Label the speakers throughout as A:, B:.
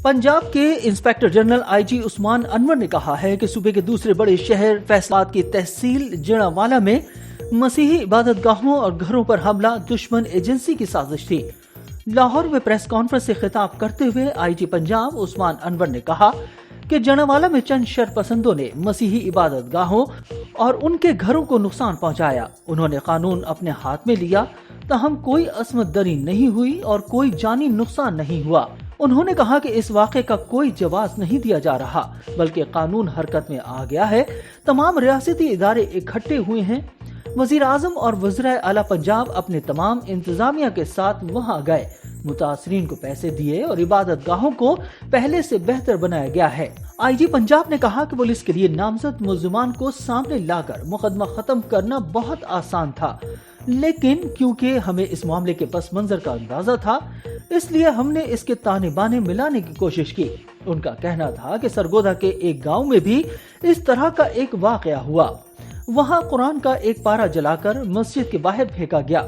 A: पंजाब के inspector general IG Usman Anwar ने कहा है कि सूबे के दूसरे बड़े शहर फैसलाबाद की तहसील जिणावाला में मसीही इबादत गाहों और घरों पर हमला दुश्मन एजेंसी की साजिश थी। लाहौर में प्रेस कॉन्फ्रेंस से खिताब करते हुए आईजी पंजाब उस्मान अनवर ने कहा कि जिणावाला में चंद शरपसंदों ने मसीही इबादत गाहों और उनके घरों को नुकसान पहुंचाया। उन्होंने कानून अपने हाथ में लिया, ताहम कोई असमत दरी नहीं हुई और कोई जानी नुकसान नहीं हुआ। उन्होंने कहा कि इस वाक़े का कोई जवाब नहीं दिया जा रहा, बल्कि कानून हरकत में आ गया है। तमाम रियासती इदारे इकट्ठे हुए हैं। वज़ीर आज़म और वज़ीर आला पंजाब अपने तमाम इंतजामिया के साथ वहां गए, मुतासरीन को पैसे दिए और इबादत गाहों को पहले से बेहतर बनाया गया है। आईजी पंजाब ने कहा कि पुलिस के लिए नामजद मुल्ज़िमान को सामने लाकर मुकदमा खत्म करना बहुत आसान था, लेकिन क्योंकि हमें इस मामले के पस मंजर का अंदाजा था, इसलिए हमने इसके ताने बाने मिलाने की कोशिश की। उनका कहना था कि सरगोदा के एक गांव में भी इस तरह का एक वाकया हुआ। वहां कुरान का एक पारा जलाकर मस्जिद के बाहर फेंका गया।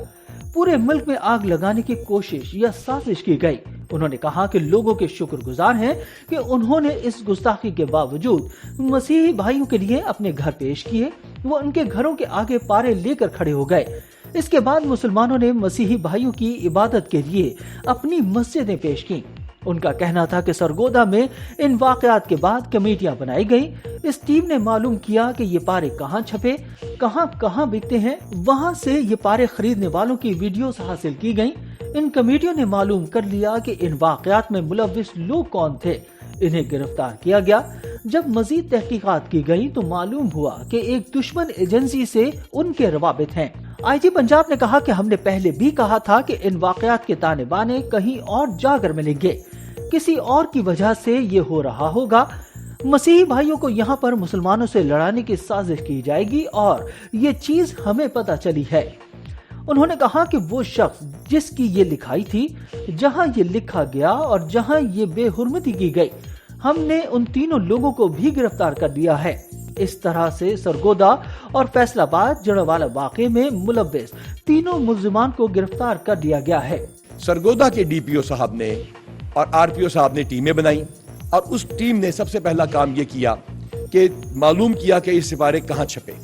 A: पूरे मुल्क में आग लगाने की कोशिश या साजिश की गई। उन्होंने कहा कि लोगों के शुक्रगुजार हैं कि उन्होंने इस गुस्ताखी के बावजूद मसीही भाइयों के लिए अपने घर पेश किए। वो उनके घरों के आगे पारे लेकर खड़े हो गए। इसके बाद मुसलमानों ने मसीही भाइयों की इबादत के लिए अपनी मस्जिदें पेश की। उनका कहना था कि सरगोदा में इन वाकयात के बाद कमेटियां बनाई गई। इस टीम ने मालूम किया कि ये पारे कहाँ छपे, कहाँ बिकते हैं। वहां से ये पारे खरीदने वालों की वीडियोस हासिल की गई। इन कमेटियों ने मालूम कर लिया कि इन वाकयात में मुलव्विस लोग कौन थे। इन्हें गिरफ्तार किया गया। जब मजीद तहकीकात की गई तो मालूम हुआ कि एक दुश्मन एजेंसी से उनके रवाबित हैं। आईजी पंजाब ने कहा कि हमने पहले भी कहा था कि इन वाकयात के ताने बाने कहीं और जाकर मिलेंगे, किसी और की वजह से ये हो रहा होगा। मसीही भाइयों को यहाँ पर मुसलमानों से लड़ाने की साजिश की जाएगी और ये चीज हमें पता चली है। उन्होंने कहा कि वो शख्स जिसकी ये लिखाई थी, जहाँ ये लिखा गया और जहाँ ये बेहुरमती की गई, हमने उन तीनों लोगों को भी गिरफ्तार कर लिया है। इस तरह से सरगोदा और फैसलाबाद जिणावाला वाक़े में मुलव्विस तीनों मुल्ज़िमान को गिरफ्तार कर दिया गया है।
B: सरगोदा के डीपीओ साहब ने और आरपीओ साहब ने टीमें बनाई और उस टीम ने सबसे पहला काम ये किया कि मालूम किया कि ये सिपारे कहाँ छपे।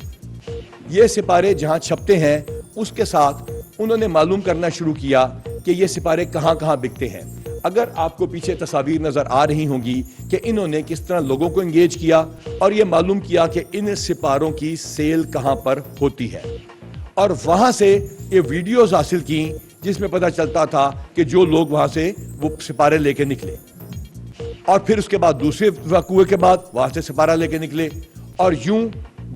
B: ये सिपारे जहाँ छपते हैं उसके साथ उन्होंने मालूम करना शुरू किया कि ये सिपारे कहाँ बिकते हैं। अगर आपको पीछे तस्वीर नजर आ रही होंगी कि इन्होंने किस तरह लोगों को एंगेज किया और ये मालूम किया कि इन सिपारों की सेल कहाँ पर होती है, और वहां से ये वीडियोस हासिल की जिसमें पता चलता था कि जो लोग वहां से वो सिपारे लेके निकले, और फिर उसके बाद दूसरे वाक़े के बाद वहां से सिपारा लेके निकले, और यूं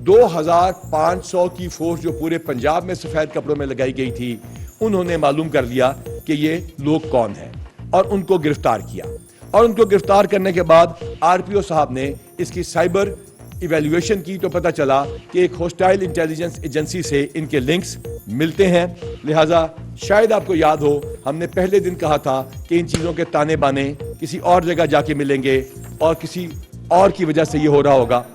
B: 2500 की फोर्स जो पूरे पंजाब में सफेद कपड़ों में लगाई गई थी, उन्होंने मालूम कर लिया कि ये लोग कौन हैं और उनको गिरफ्तार किया। और उनको गिरफ्तार करने के बाद आरपीओ साहब ने इसकी साइबर इवैल्यूएशन की तो पता चला कि एक होस्टाइल इंटेलिजेंस एजेंसी से इनके लिंक्स मिलते हैं। लिहाजा शायद आपको याद हो, हमने पहले दिन कहा था कि इन चीज़ों के ताने बाने किसी और जगह जाके मिलेंगे और किसी और की वजह से ये हो रहा होगा।